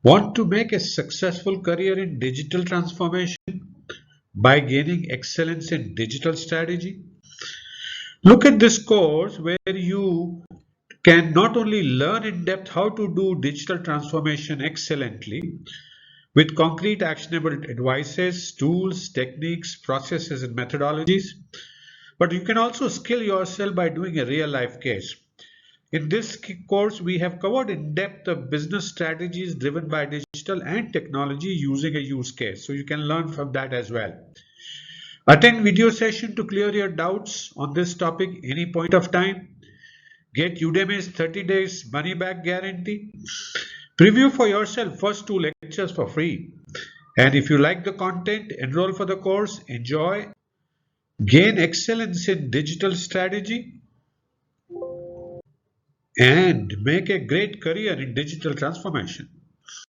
Want to make a successful career in digital transformation by gaining excellence in digital strategy? Look at this course where you can not only learn in depth how to do digital transformation excellently with concrete actionable advices, tools, techniques, processes, and methodologies, but you can also skill yourself by doing a real life case. In this course, we have covered in depth the business strategies driven by digital and technology using a use case. So you can learn from that as well. Attend video session to clear your doubts on this topic any point of time. Get Udemy's 30 days money back guarantee. Preview for yourself first 2 lectures for free. And if you like the content, enroll for the course, enjoy, gain excellence in digital strategy, and make a great career in digital transformation.